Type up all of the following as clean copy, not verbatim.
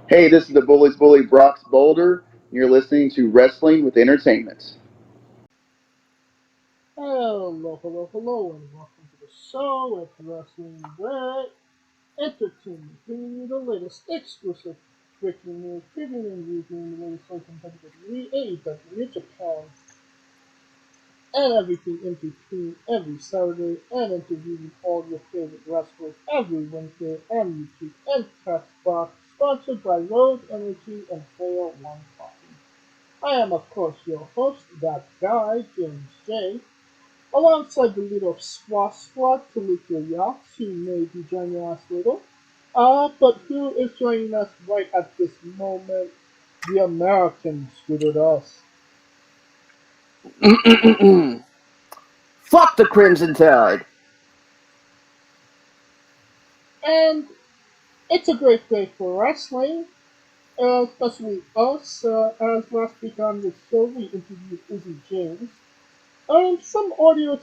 Hey, this is the Bully's Bully Brock's Boulder. You're listening to Wrestling with Entertainment. Hello, hello, hello, and welcome to the show at Wrestling with Entertainment, bringing you the latest exclusive breaking news, previewing and reviewing the latest from WWE, AEW, New Japan, and everything in between every Saturday, and interviewing all your favorite wrestlers every Wednesday on YouTube and Castbox, sponsored by Rose Energy and Player One Coffee. I am, of course, your host, that guy, James J. Alongside the leader of SWAT Squad, Talika Yachts, who may be joining us later. But who is joining us right at this moment? The Americans with us. Fuck the Crimson Tide. And it's a great day for wrestling, especially us. As last week on the show, we interviewed Izzy James. Some audio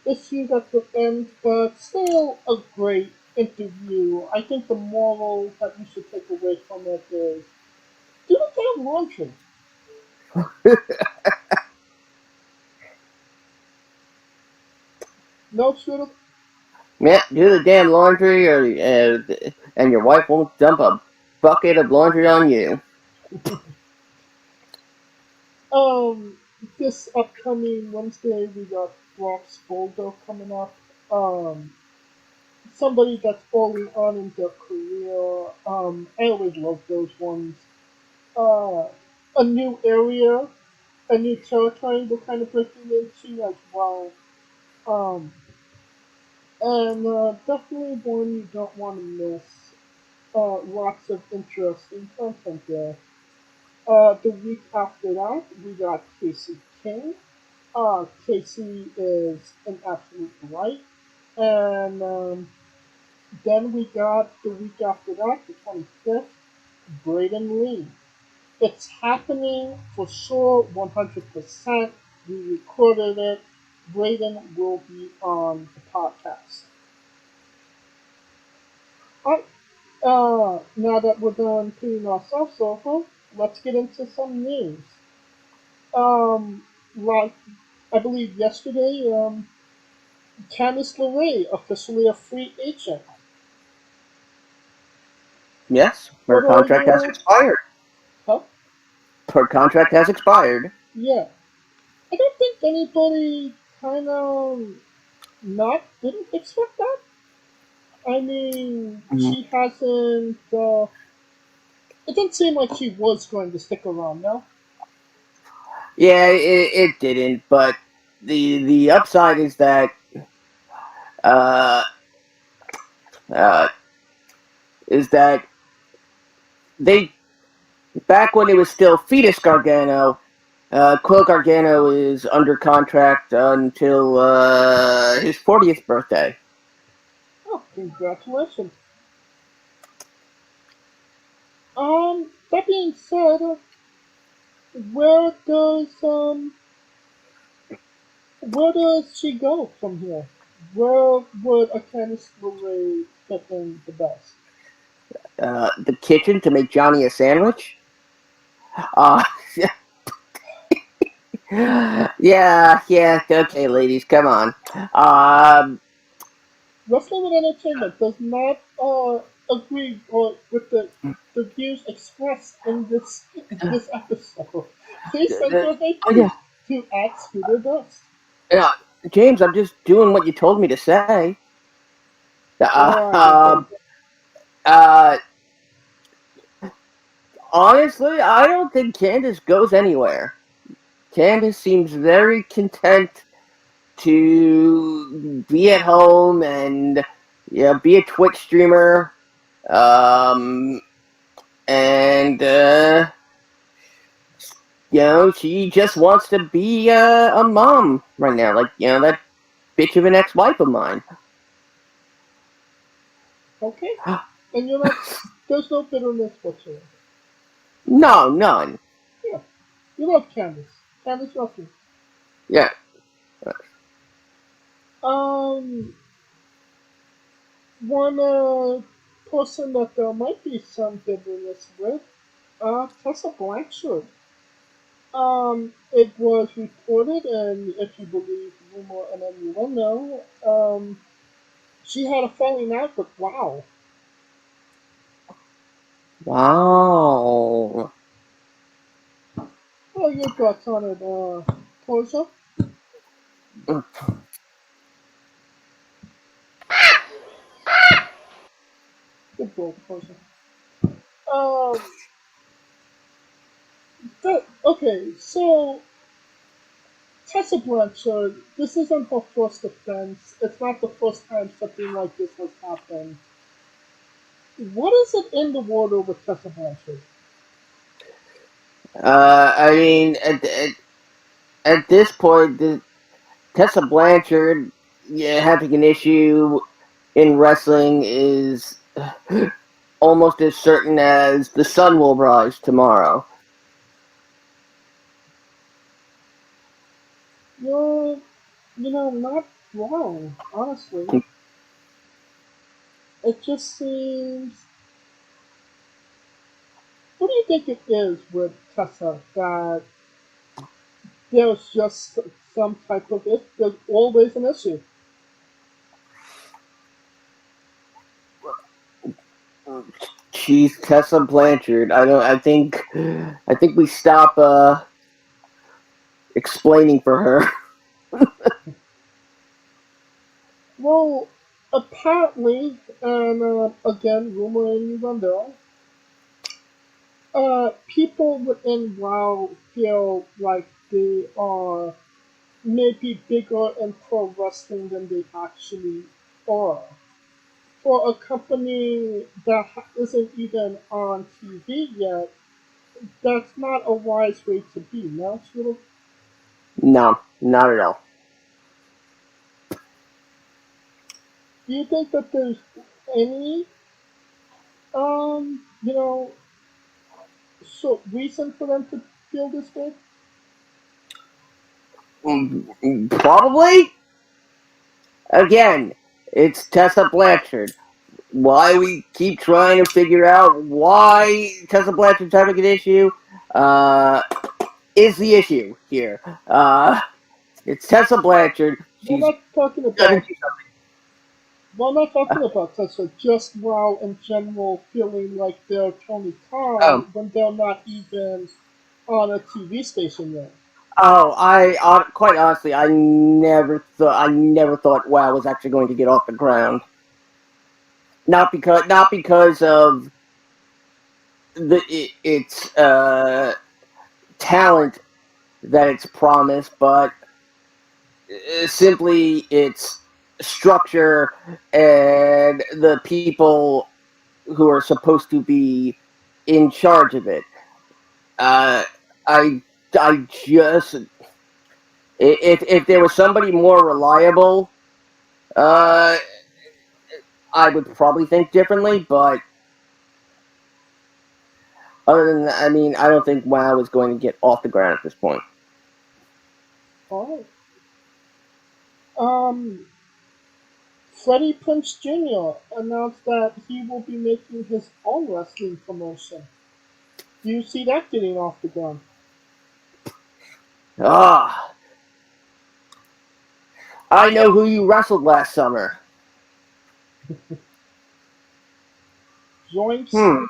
issues at the end, but still a great interview. I think the moral that you should take away from it is do the damn laundry. No, should have. Yeah, do the damn laundry, and your wife won't dump a bucket of laundry on you. Um, this upcoming Wednesday we got Brock's Boulder coming up. Um, Somebody that's falling on in their career. I always love those ones. Uh, a new area, a new territory they're kind of breaking into as well. Um, and definitely one you don't want to miss. Lots of interesting content there. The week after that, we got Casey King. Casey is an absolute delight. And then we got the week after that, the 25th, Braden Lee. It's happening for sure, 100%. We recorded it. Braden will be on the podcast. Alright, now that we're done putting ourselves over, let's get into some news. Like I believe yesterday, Candice LeRae officially a free agent. Yes, her What are contract has your expired. huh? Her contract has expired. Yeah, I don't think anybody kind of not didn't expect that. I mean, Mhm. she hasn't. It didn't seem like she was going to stick around. No. Yeah, it didn't, but the upside is that uh, uh, is that they back when it was still Fetus Gargano. Quill Gargano is under contract until his 40th birthday. Oh, congratulations. That being said, where does um where does she go from here? Where would a Candice LeRae fit in the best? The kitchen to make Johnny a sandwich. Uh, yeah, okay, ladies, come on. Um, Wrestling with Entertainment does not agree or with the views expressed in this episode. Please send your hate oh yeah, tweets to at Scooter Dust. yeah, James, I'm just doing what you told me to say. Uh, Alright, um, uh, Honestly, I don't think Candace goes anywhere. Candace seems very content to be at home and be a Twitch streamer. Um, and she just wants to be a mom right now. Like, that bitch of an ex-wife of mine. okay. And you're not, there's no bitterness whatsoever. No, none. Yeah, you love Candice. Candice Russell. Yeah. Um, wanna person that there might be some bitterness with, Tessa Blanchard. It was reported, and if you believe rumor and anyone know, she had a falling out with Wow. Wow. What are your thoughts on it, Portia? Good boy, Portia. Um, okay, so Tessa Blanchard, this isn't her first offense. It's not the first time something like this has happened. What is it in the water with Tessa Blanchard? I mean, at this point, Tessa Blanchard having an issue in wrestling is almost as certain as the sun will rise tomorrow. You're, not wrong, honestly. It just seems. What do you think it is with Tessa that there's just some type of it? There's always an issue. She's Tessa Blanchard. I think we stop explaining for her. Well, apparently, and again, rumor innuendo, people within WoW feel like they are maybe bigger in pro wrestling than they actually are. For a company that isn't even on TV yet, that's not a wise way to be. No, Shiro? No, not at all. Do you think that there's any, you know, reason for them to feel this way? Probably. Again, it's Tessa Blanchard. Why we keep trying to figure out why Tessa Blanchard's having an issue is the issue here. It's Tessa Blanchard. We're She's not talking gonna about. do something. We're not talking about Tesla. Just WoW in general feeling like they're Tony Oh, Khan when they're not even on a TV station yet. quite honestly, I never thought WoW was actually going to get off the ground. Not because of its talent that it's promised, but simply its structure and the people who are supposed to be in charge of it. Uh, I I just if there was somebody more reliable, uh, I would probably think differently. But other than that, I mean, I don't think WoW is going to get off the ground at this point. Alright. Um, Freddie Prince Jr. announced that he will be making his own wrestling promotion. Do you see that getting off the ground? Ah, I know who you wrestled last summer. Joints? Hmm.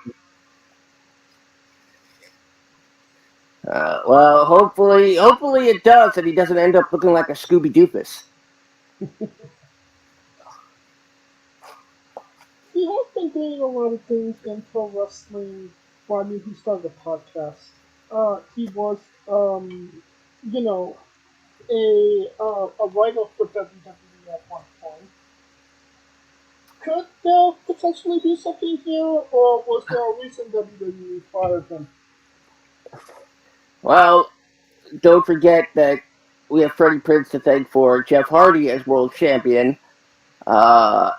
Well, hopefully it does, and he doesn't end up looking like a Scooby Doofus. He has been doing a lot of things in pro wrestling. Well, I mean, he started a podcast. He was, you know, a writer for WWE at one point. Could there potentially be something here, or was there a reason WWE fired him? Well, don't forget that we have Freddie Prinze to thank for Jeff Hardy as world champion. Uh,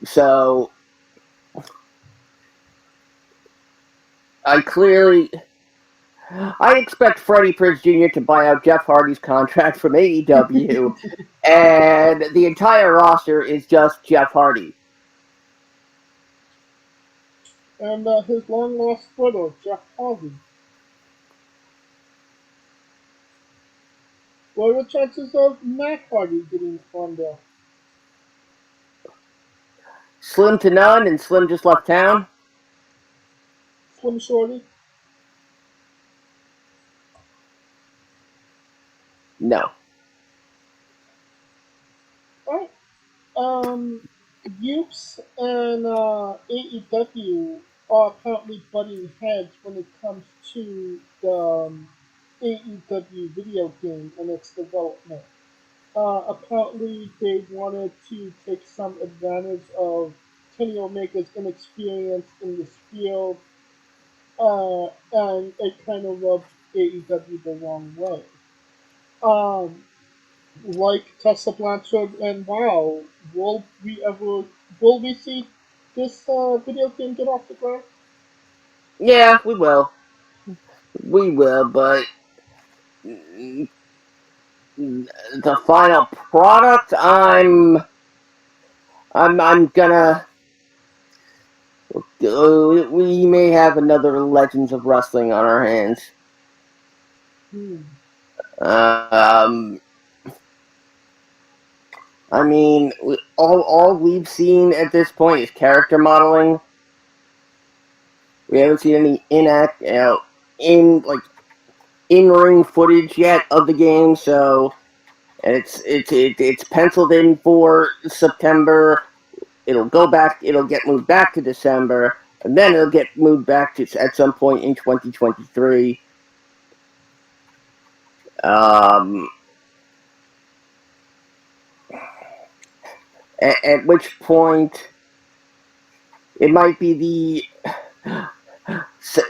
so I expect Freddie Prinze Jr. to buy out Jeff Hardy's contract from AEW, and the entire roster is just Jeff Hardy. and his long lost brother, Jeff Harvey. What are the chances of Matt Hardy getting on there? Slim to none, and Slim just left town? Slim Shorty? No. Alright. Ukes and AEW are apparently butting heads when it comes to the AEW video game and its development. Apparently, they wanted to take some advantage of Kenny Omega's inexperience in this field, and it kind of rubbed AEW the wrong way. Um, like Tessa Blanchard and WoW, will we ever will we see this video game get off the ground? Yeah, we will. We will, but the final product, I'm gonna. We may have another Legends of Wrestling on our hands. Hmm. Um, I mean, all we've seen at this point is character modeling. We haven't seen any in ring footage yet of the game, so it's penciled in for September. It'll go back. It'll get moved back to December, and then it'll get moved back to at some point in 2023. Um, at which point it might be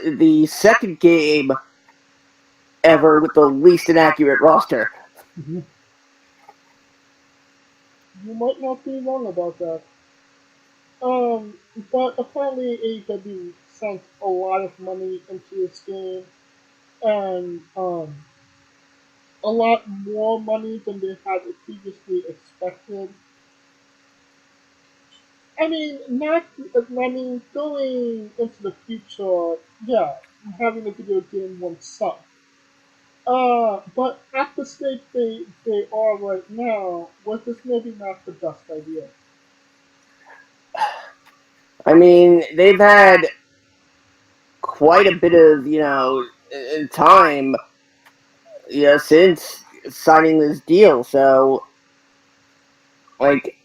the second game ever with the least inaccurate roster. You might not be wrong about that. But apparently AEW sent a lot of money into this game, and a lot more money than they had previously expected. I mean, not. I mean, going into the future, yeah, having a video game won't suck. But at the state they are right now, was this maybe not the best idea? I mean, they've had quite a bit of time since signing this deal, so like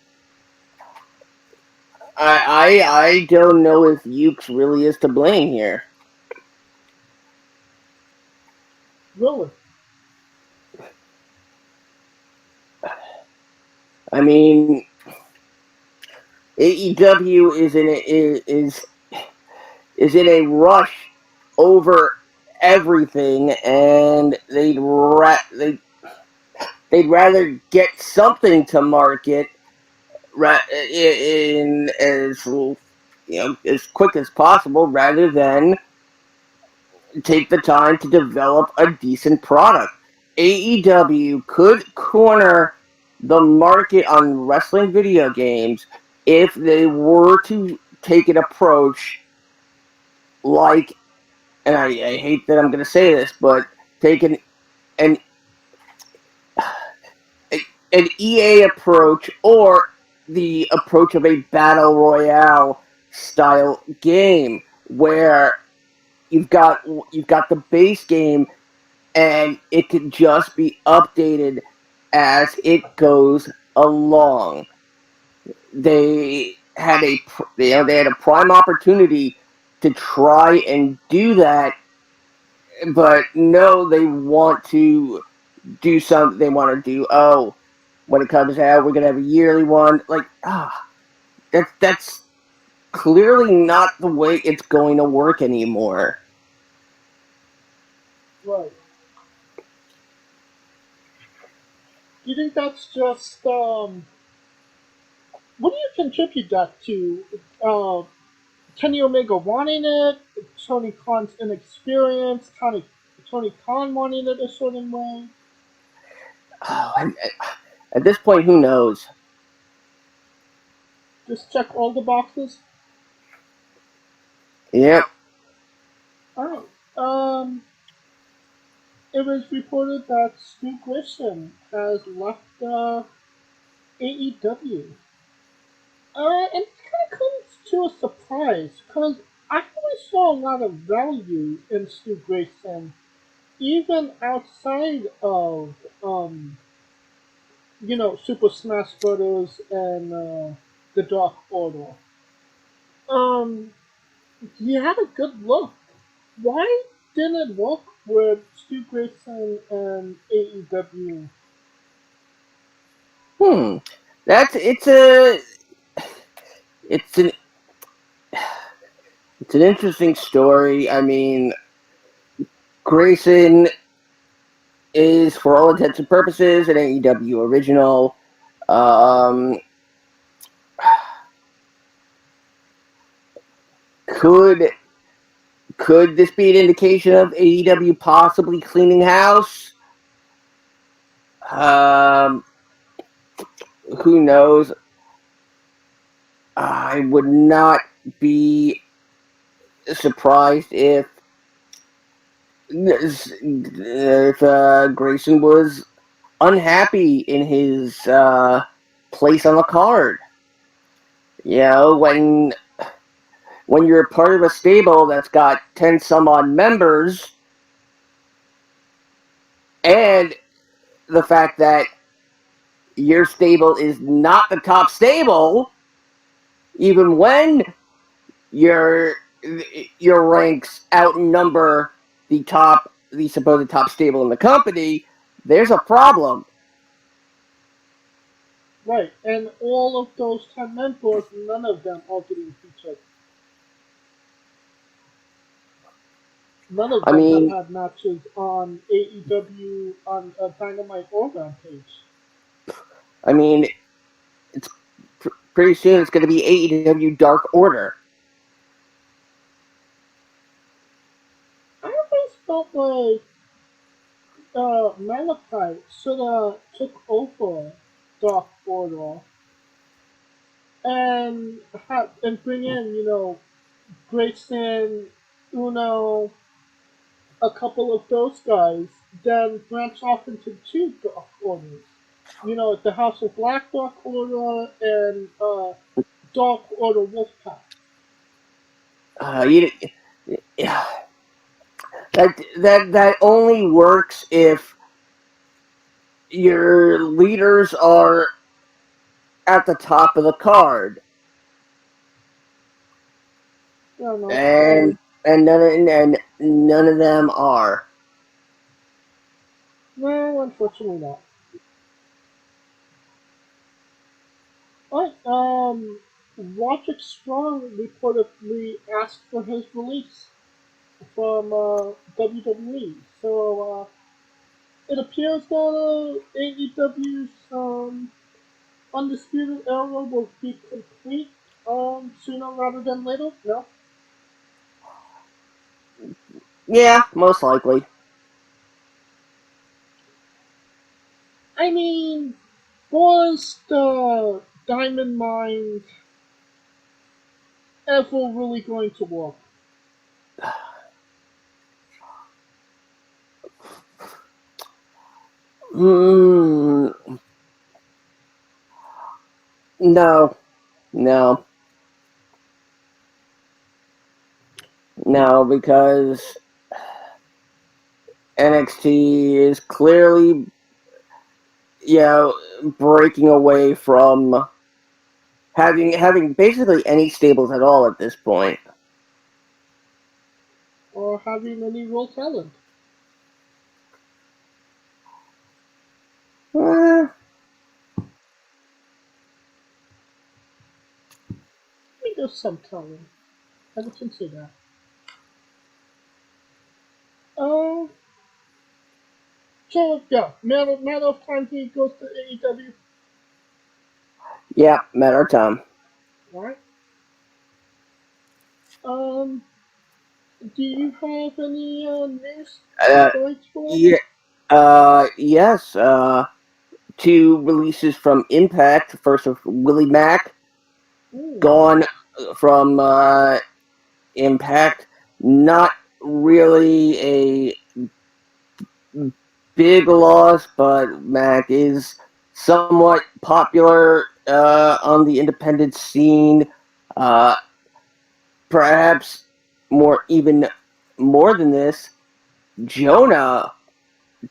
I don't know if Ukes really is to blame here. Really? I mean, AEW is in a rush over everything, and they'd rather get something to market in as quick as possible, rather than take the time to develop a decent product. AEW could corner the market on wrestling video games if they were to take an approach like, and I hate that I'm going to say this, but take an an EA approach, or the approach of a battle royale style game where you've got the base game, and it can just be updated as it goes along. They had they had a prime opportunity to try and do that, but no, they want to do something. They want to do, when it comes out, we're gonna have a yearly one. Like, that's clearly not the way it's going to work anymore. Right. Do you think that's just what do you contribute that to? Kenny Omega wanting it, Tony Khan's inexperience, Tony Khan wanting it a certain way. Oh, at this point, who knows? Just check all the boxes. Yep. Alright. It was reported that Stu Griffin has left AEW. And it kind of comes to a surprise because I always saw a lot of value in Stu Grayson, even outside of Super Smash Brothers and the Dark Order. Um, he had a good look. Why didn't it work with Stu Grayson and AEW? That's it's an it's an interesting story. I mean, Grayson is, for all intents and purposes, an AEW original. Um, could could this be an indication of AEW possibly cleaning house? Um, who knows? I would not be surprised if Grayson was unhappy in his place on the card. You know, when you're part of a stable that's got 10 some odd members, and the fact that your stable is not the top stable, even when your your ranks outnumber the supposed top stable in the company, there's a problem. Right, and all of those 10 mentors, none of them are getting featured. None of I them have mean, had matches on AEW on a Dynamite or Rampage. I mean, it's pretty soon it's going to be AEW Dark Order. I always felt like Malachi should have took over Dark Order and bring in, Grayson, Uno, a couple of those guys, then branch off into two Dark Orders. The House of Black Dark Order and Dark Order Wolfpack. You, that only works if your leaders are at the top of the card, I don't know. and none of them are. No, unfortunately not. Alright, Roderick Strong reportedly asked for his release from WWE. So it appears that AEW's Undisputed Era will be complete sooner rather than later. No, Yeah, most likely. I mean, was the Diamond Mine ever really going to work? Mm, no, no, no, because NXT is clearly, you know, breaking away from having basically any stables at all at this point. Or having any real talent? Eh, I think there's some talent. I would say that. Uh, so yeah, matter of time he goes to AEW. yeah, matter of time. Alright. Um, do you have any news Uh, stories for us? yeah, yes. Two releases from Impact. First of Willie Mack, Ooh. gone from Impact. Not really a big loss, but Mac is somewhat popular on the independent scene. Uh, Perhaps even more than this, Jonah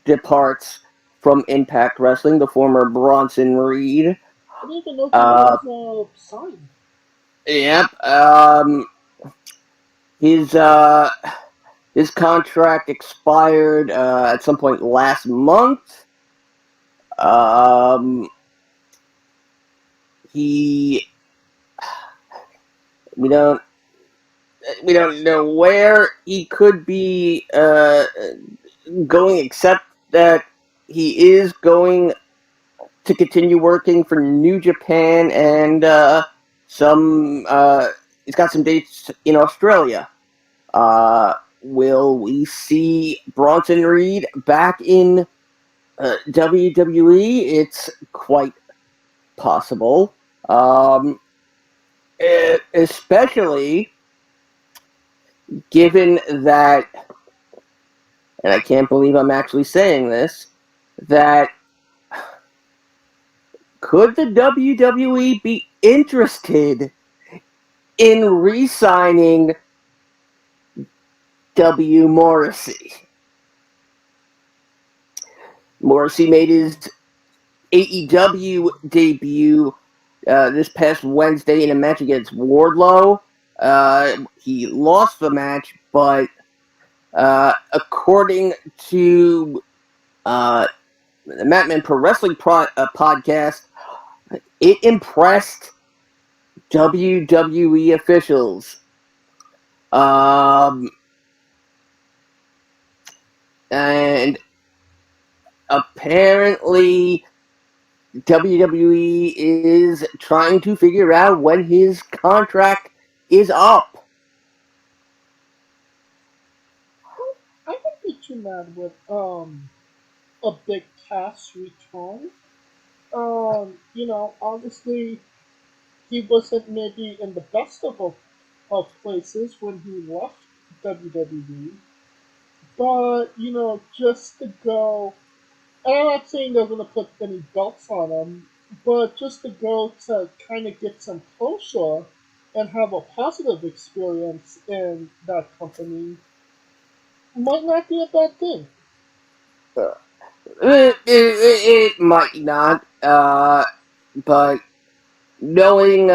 departs from Impact Wrestling, the former Bronson Reed. I didn't even know he was signed. Yep. His his contract expired at some point last month. Um, he we don't we don't know where he could be going, except that he is going to continue working for New Japan and some. He's got some dates in Australia. Will we see Bronson Reed back in WWE? It's quite possible. Especially given that, and I can't believe I'm actually saying this, that could the WWE be interested in re-signing W. Morrissey? Morrissey made his AEW debut this past Wednesday in a match against Wardlow. He lost the match, but according to the Matman Pro Wrestling podcast, it impressed WWE officials. And apparently WWE is trying to figure out when his contract is up. I wouldn't be too mad with a big cast return. Obviously he wasn't maybe in the best of places when he left WWE. But, just to go, and I'm not saying they're going to put any belts on him, but just to go to kind of get some closure and have a positive experience in that company might not be a bad thing. It might not, but knowing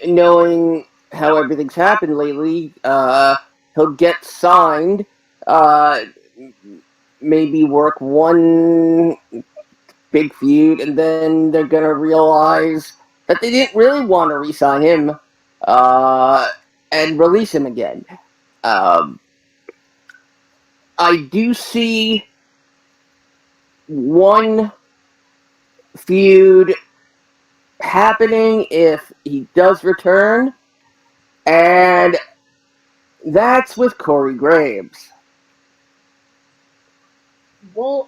knowing how everything's happened lately, he'll get signed. Uh, Maybe work one big feud, and then they're gonna realize that they didn't really want to re-sign him, and release him again. Um, I do see one feud happening if he does return, and that's with Corey Graves. Well,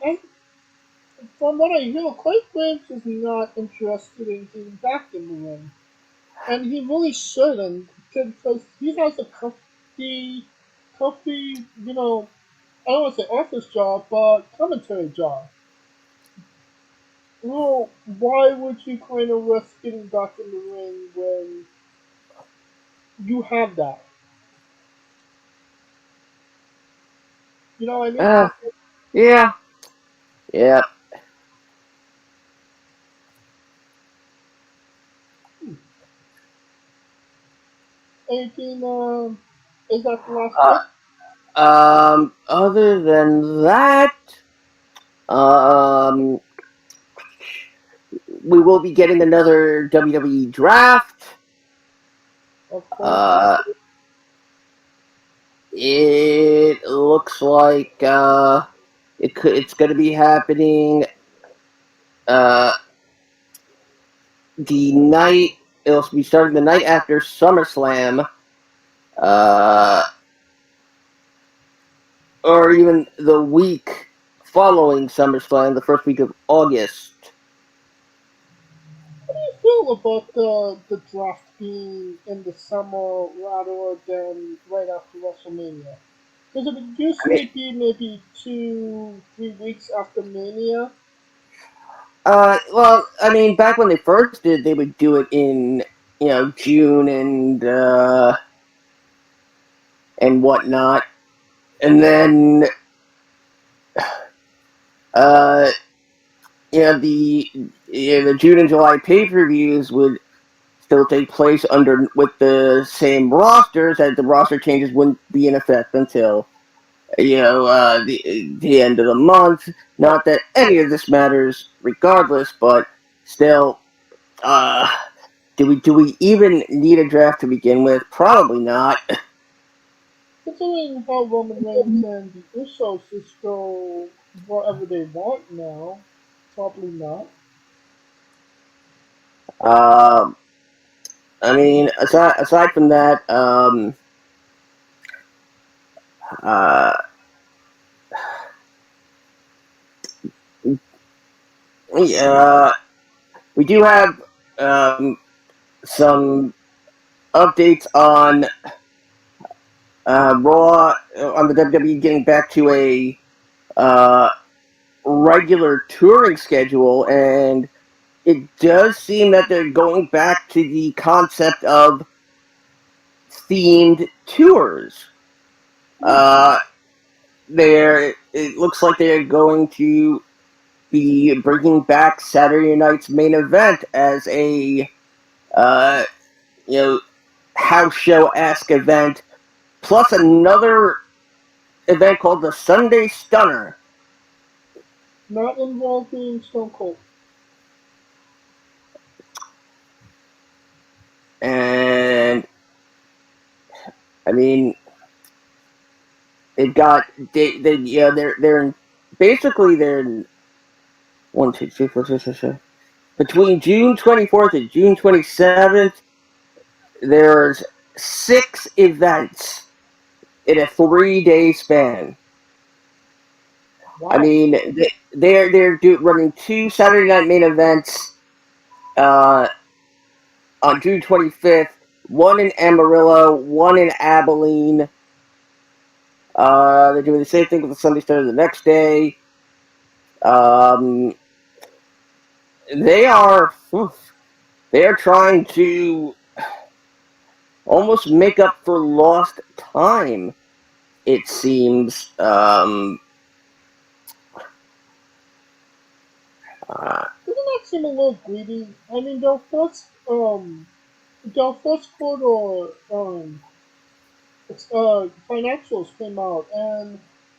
from what I hear, Clay Graves is not interested in getting back in the ring. And he really shouldn't, because he has a comfy, I don't want to say office job, but commentary job. Well, why would you kind of risk getting back in the ring when you have that? You know what I mean? Yeah, yeah. Anything, is that the last Uh, pick? Other than that, um, we will be getting another WWE draft. Of course. Uh, it looks like it's going to be happening uh, the night. It'll be starting the night after SummerSlam, uh, or even the week following SummerSlam, the first week of August. feel about the draft being in the summer rather than right after WrestleMania? Because it would I mean, usually be maybe 2, 3 weeks after Mania. well, I mean, back when they first did, they would do it in June and whatnot, and then uh, the June and July pay per views would still take place under with the same rosters, as the roster changes wouldn't be in effect until the end of the month. Not that any of this matters, regardless, but still, uh, do we even need a draft to begin with? Probably not. Considering how Roman Reigns and the Usos just go wherever they want now, probably not. Um, I mean, aside from that, uh, yeah, we do have some updates on Raw on the WWE getting back to a uh, regular touring schedule, and it does seem that they're going back to the concept of themed tours. Hmm. Uh, it looks like they're going to be bringing back Saturday night's main event as a uh, you know house show esque event, plus another event called the Sunday Stunner. Not involving Stone Cold. And I mean, they've got they yeah they're in, basically they're in 1, 2, 3, 4, 5, 6, 7. Between June 24th and June 27th, there's 6 events in a 3-day span. I Wow. mean, they're running 2 Saturday night main events uh, on June 25th. One in Amarillo, one in Abilene. They're doing the same thing with the Sunday Stunner the next day. Um, they are they are trying to almost make up for lost time. It seems. Doesn't that seem a little greedy? I mean, their first quarter financials came out and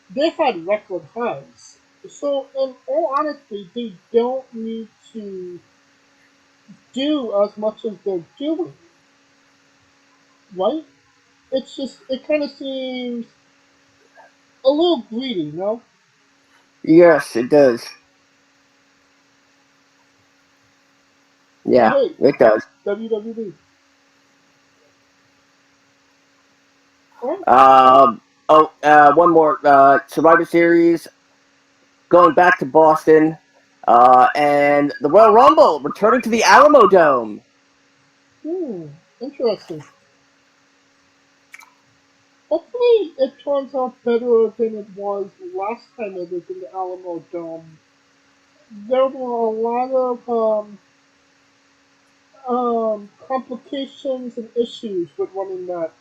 they had record highs. So, in all honesty, they don't need to do as much as they're doing, right? It's just, it kind of seems a little greedy, no? Yes, it does. But Yeah, hey, it does. WWE. Alright. One more Survivor Series going back to Boston, and the Royal Rumble returning to the Alamo Dome. Interesting. Hopefully, it turns out better than it was last time it was in the Alamo Dome. There were a lot of complications and issues with running that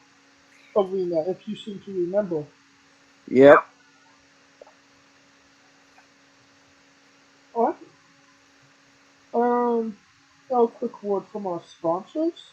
arena, if you seem to remember. Yep. Alright. Um, now a quick word from our sponsors.